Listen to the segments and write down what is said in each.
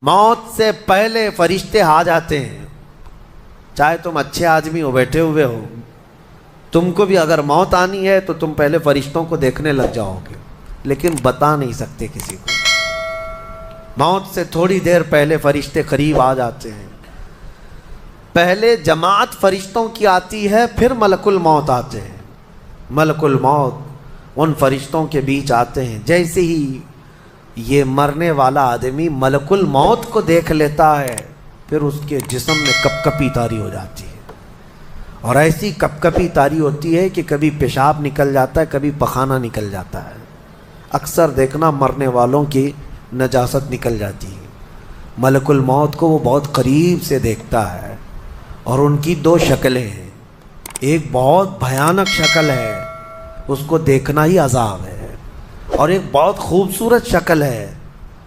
موت سے پہلے فرشتے آ جاتے ہیں. چاہے تم اچھے آدمی ہو، بیٹھے ہوئے ہو، تم کو بھی اگر موت آنی ہے تو تم پہلے فرشتوں کو دیکھنے لگ جاؤ گے، لیکن بتا نہیں سکتے کسی کو. موت سے تھوڑی دیر پہلے فرشتے قریب آ جاتے ہیں. پہلے جماعت فرشتوں کی آتی ہے، پھر ملک الموت آتے ہیں. ملک الموت ان فرشتوں کے بیچ آتے ہیں. جیسے ہی یہ مرنے والا آدمی ملک الموت کو دیکھ لیتا ہے، پھر اس کے جسم میں کپ کپی طاری ہو جاتی ہے. اور ایسی کپ کپی طاری ہوتی ہے کہ کبھی پیشاب نکل جاتا ہے، کبھی پخانہ نکل جاتا ہے. اکثر دیکھنا مرنے والوں کی نجاست نکل جاتی ہے. ملک الموت کو وہ بہت قریب سے دیکھتا ہے، اور ان کی دو شکلیں ہیں. ایک بہت بھیانک شکل ہے، اس کو دیکھنا ہی عذاب ہے، اور ایک بہت خوبصورت شکل ہے،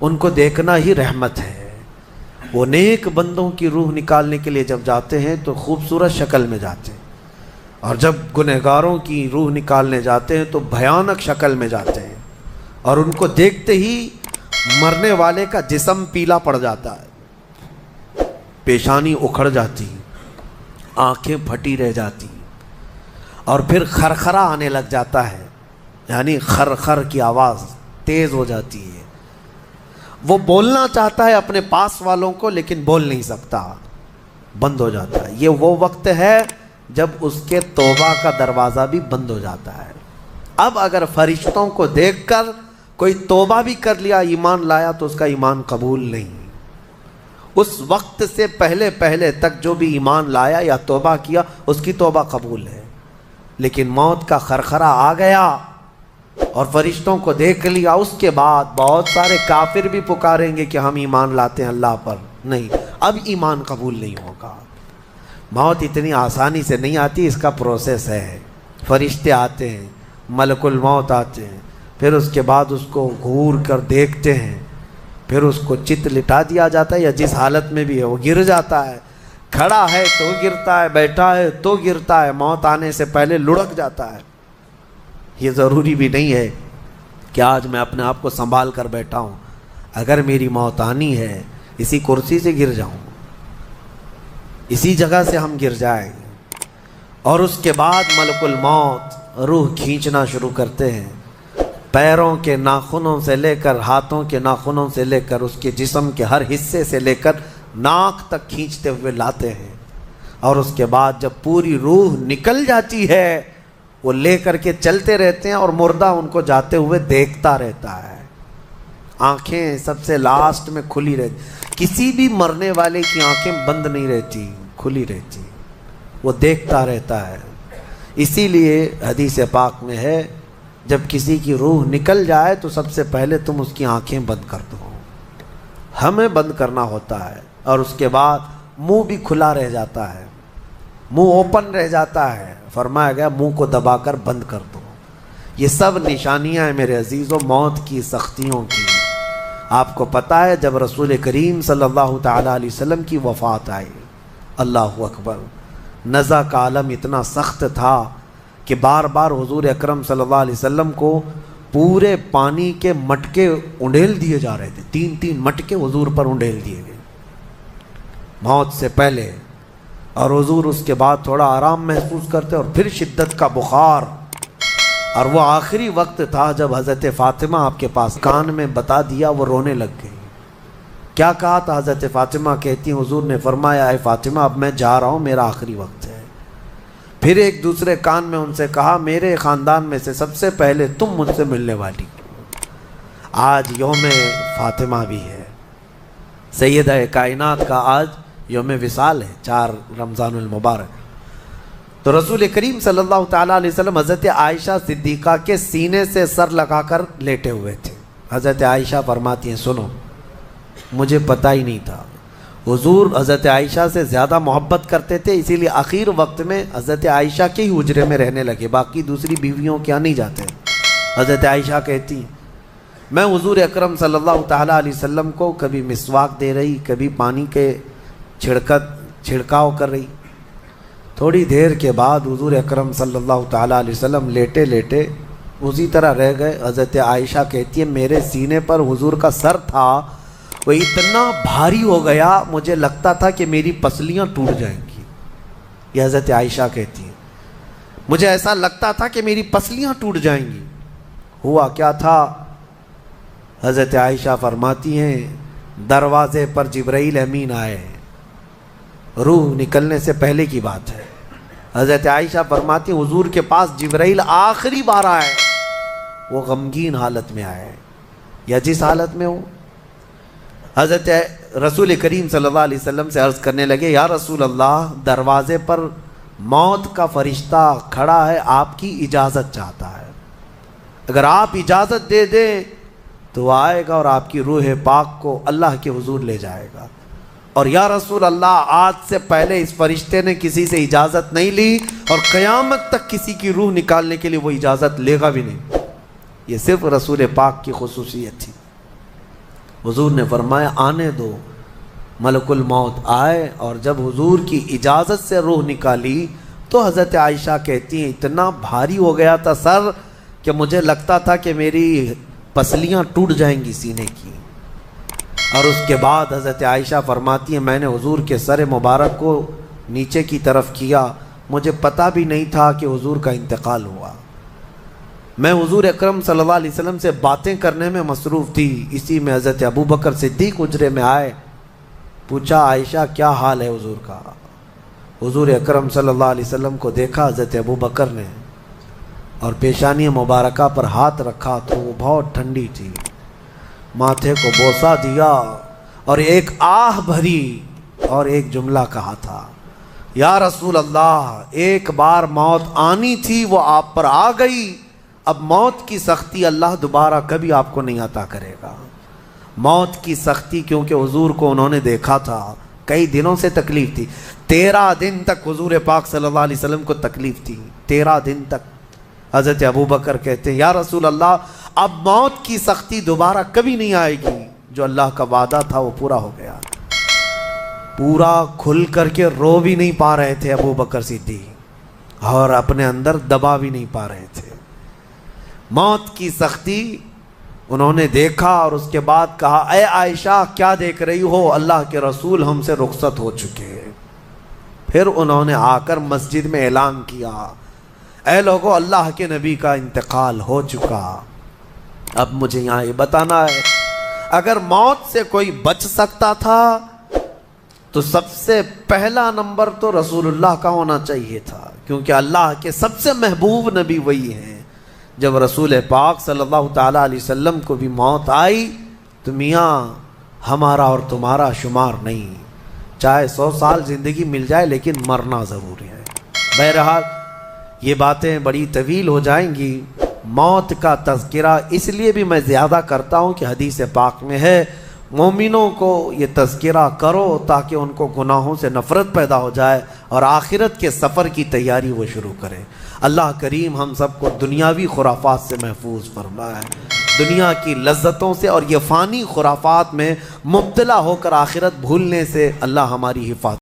ان کو دیکھنا ہی رحمت ہے. وہ نیک بندوں کی روح نکالنے کے لیے جب جاتے ہیں تو خوبصورت شکل میں جاتے ہیں، اور جب گنہگاروں کی روح نکالنے جاتے ہیں تو بھیانک شکل میں جاتے ہیں. اور ان کو دیکھتے ہی مرنے والے کا جسم پیلا پڑ جاتا ہے، پیشانی اکھڑ جاتی، آنکھیں پھٹی رہ جاتی، اور پھر خرخرا آنے لگ جاتا ہے، یعنی خرخر کی آواز تیز ہو جاتی ہے. وہ بولنا چاہتا ہے اپنے پاس والوں کو، لیکن بول نہیں سکتا، بند ہو جاتا ہے. یہ وہ وقت ہے جب اس کے توبہ کا دروازہ بھی بند ہو جاتا ہے. اب اگر فرشتوں کو دیکھ کر کوئی توبہ بھی کر لیا، ایمان لایا، تو اس کا ایمان قبول نہیں. اس وقت سے پہلے پہلے تک جو بھی ایمان لایا یا توبہ کیا، اس کی توبہ قبول ہے. لیکن موت کا خرخرا آ گیا اور فرشتوں کو دیکھ لیا، اس کے بعد بہت سارے کافر بھی پکاریں گے کہ ہم ایمان لاتے ہیں اللہ پر. نہیں، اب ایمان قبول نہیں ہوگا. موت اتنی آسانی سے نہیں آتی، اس کا پروسیس ہے. فرشتے آتے ہیں، ملک الموت آتے ہیں، پھر اس کے بعد اس کو گھور کر دیکھتے ہیں، پھر اس کو چت لٹا دیا جاتا ہے، یا جس حالت میں بھی ہے وہ گر جاتا ہے. کھڑا ہے تو گرتا ہے، بیٹھا ہے تو گرتا ہے، موت آنے سے پہلے لڑک جاتا ہے. یہ ضروری بھی نہیں ہے کہ آج میں اپنے آپ کو سنبھال کر بیٹھا ہوں. اگر میری موت آنی ہے، اسی کرسی سے گر جاؤں، اسی جگہ سے ہم گر جائیں. اور اس کے بعد ملک الموت روح کھینچنا شروع کرتے ہیں. پیروں کے ناخنوں سے لے کر، ہاتھوں کے ناخنوں سے لے کر، اس کے جسم کے ہر حصے سے لے کر ناک تک کھینچتے ہوئے لاتے ہیں. اور اس کے بعد جب پوری روح نکل جاتی ہے، وہ لے کر کے چلتے رہتے ہیں، اور مردہ ان کو جاتے ہوئے دیکھتا رہتا ہے. آنکھیں سب سے لاسٹ میں کھلی رہتی. کسی بھی مرنے والے کی آنکھیں بند نہیں رہتی، کھلی رہتی، وہ دیکھتا رہتا ہے. اسی لیے حدیث پاک میں ہے، جب کسی کی روح نکل جائے تو سب سے پہلے تم اس کی آنکھیں بند کر دو. ہمیں بند کرنا ہوتا ہے، اور اس کے بعد منہ بھی کھلا رہ جاتا ہے، منہ اوپن رہ جاتا ہے. فرمایا گیا منہ کو دبا کر بند کر دو. یہ سب نشانیاں ہیں میرے عزیزوں موت کی سختیوں کی. آپ کو پتہ ہے جب رسول کریم صلی اللہ تعالیٰ علیہ وسلم کی وفات آئی، اللہ اکبر، نزع کا عالم اتنا سخت تھا کہ بار بار حضور اکرم صلی اللہ علیہ وسلم کو پورے پانی کے مٹکے انڈیل دیے جا رہے تھے. 3 مٹکے حضور پر انڈیل دیے گئے موت سے پہلے. اور حضور اس کے بعد تھوڑا آرام محسوس کرتے، اور پھر شدت کا بخار. اور وہ آخری وقت تھا جب حضرت فاطمہ آپ کے پاس، کان میں بتا دیا، وہ رونے لگ گئی. کیا کہا تھا حضرت فاطمہ؟ کہتی حضور نے فرمایا، اے فاطمہ اب میں جا رہا ہوں، میرا آخری وقت ہے. پھر ایک دوسرے کان میں ان سے کہا، میرے خاندان میں سے سب سے پہلے تم مجھ سے ملنے والی. آج یوم فاطمہ بھی ہے، سیدہ کائنات کا آج یوم وصال ہے، 4 رمضان المبارک. تو رسول کریم صلی اللہ تعالیٰ علیہ وسلم حضرت عائشہ صدیقہ کے سینے سے سر لگا کر لیٹے ہوئے تھے. حضرت عائشہ فرماتی ہیں، سنو، مجھے پتہ ہی نہیں تھا. حضور حضرت عائشہ سے زیادہ محبت کرتے تھے، اسی لیے آخر وقت میں حضرت عائشہ کے ہی حجرے میں رہنے لگے، باقی دوسری بیویوں کے یہاں نہیں جاتے. حضرت عائشہ کہتی، میں حضور اکرم صلی اللہ تعالیٰ علیہ وسلم کو کبھی مسواک دے رہی، کبھی پانی کے چھڑکاؤ کر رہی. تھوڑی دیر کے بعد حضور اکرم صلی اللہ تعالیٰ علیہ وسلم لیٹے لیٹے اسی طرح رہ گئے. حضرت عائشہ کہتی ہے، میرے سینے پر حضور کا سر تھا، وہ اتنا بھاری ہو گیا مجھے لگتا تھا کہ میری پسلیاں ٹوٹ جائیں گی. یہ حضرت عائشہ کہتی ہیں مجھے ایسا لگتا تھا کہ میری پسلیاں ٹوٹ جائیں گی. ہوا کیا تھا؟ حضرت عائشہ فرماتی ہیں دروازے پر جبرائیل امین آئے. روح نکلنے سے پہلے کی بات ہے. حضرت عائشہ فرماتی ہیں حضور کے پاس جبرائیل آخری بار آئے. وہ غمگین حالت میں آئے یا جس حالت میں ہو. حضرت رسول کریم صلی اللہ علیہ وسلم سے عرض کرنے لگے یا رسول اللہ دروازے پر موت کا فرشتہ کھڑا ہے, آپ کی اجازت چاہتا ہے, اگر آپ اجازت دے دیں تو وہ آئے گا اور آپ کی روح پاک کو اللہ کے حضور لے جائے گا. اور یا رسول اللہ آج سے پہلے اس فرشتے نے کسی سے اجازت نہیں لی اور قیامت تک کسی کی روح نکالنے کے لیے وہ اجازت لے گا بھی نہیں. یہ صرف رسول پاک کی خصوصیت تھی. حضور نے فرمایا آنے دو. ملک الموت آئے اور جب حضور کی اجازت سے روح نکالی تو حضرت عائشہ کہتی ہیں اتنا بھاری ہو گیا تھا سر کہ مجھے لگتا تھا کہ میری پسلیاں ٹوٹ جائیں گی سینے کی. اور اس کے بعد حضرت عائشہ فرماتی ہیں میں نے حضور کے سر مبارک کو نیچے کی طرف کیا, مجھے پتہ بھی نہیں تھا کہ حضور کا انتقال ہوا. میں حضور اکرم صلی اللہ علیہ وسلم سے باتیں کرنے میں مصروف تھی. اسی میں حضرت ابو بکر صدیق حجرے میں آئے, پوچھا عائشہ کیا حال ہے حضور کا. حضور اکرم صلی اللہ علیہ وسلم کو دیکھا حضرت ابو بکر نے اور پیشانی مبارکہ پر ہاتھ رکھا تو وہ بہت ٹھنڈی تھی. ماتھے کو بوسہ دیا اور ایک آہ بھری اور ایک جملہ کہا تھا یا رسول اللہ ایک بار موت آنی تھی وہ آپ پر آ گئی, اب موت کی سختی اللہ دوبارہ کبھی آپ کو نہیں عطا کرے گا. موت کی سختی کیونکہ حضور کو انہوں نے دیکھا تھا, کئی دنوں سے تکلیف تھی. 13 دن تک حضور پاک صلی اللہ علیہ وسلم کو تکلیف تھی, 13 دن تک. حضرت ابو بکر کہتے ہیں یا رسول اللہ اب موت کی سختی دوبارہ کبھی نہیں آئے گی, جو اللہ کا وعدہ تھا وہ پورا ہو گیا. پورا کھل کر کے رو بھی نہیں پا رہے تھے ابو بکر صدیق اور اپنے اندر دبا بھی نہیں پا رہے تھے. موت کی سختی انہوں نے دیکھا اور اس کے بعد کہا اے عائشہ کیا دیکھ رہی ہو, اللہ کے رسول ہم سے رخصت ہو چکے. پھر انہوں نے آ کر مسجد میں اعلان کیا اے لوگو اللہ کے نبی کا انتقال ہو چکا. اب مجھے یہاں یہ بتانا ہے اگر موت سے کوئی بچ سکتا تھا تو سب سے پہلا نمبر تو رسول اللہ کا ہونا چاہیے تھا, کیونکہ اللہ کے سب سے محبوب نبی وہی ہیں. جب رسول پاک صلی اللہ تعالیٰ علیہ وسلم کو بھی موت آئی تو میاں ہمارا اور تمہارا شمار نہیں, چاہے 100 سال زندگی مل جائے لیکن مرنا ضروری ہے. بہرحال یہ باتیں بڑی طویل ہو جائیں گی. موت کا تذکرہ اس لیے بھی میں زیادہ کرتا ہوں کہ حدیث پاک میں ہے مومنوں کو یہ تذکرہ کرو تاکہ ان کو گناہوں سے نفرت پیدا ہو جائے اور آخرت کے سفر کی تیاری وہ شروع کریں. اللہ کریم ہم سب کو دنیاوی خرافات سے محفوظ فرمائے, دنیا کی لذتوں سے اور یہ فانی خرافات میں مبتلا ہو کر آخرت بھولنے سے اللہ ہماری حفاظت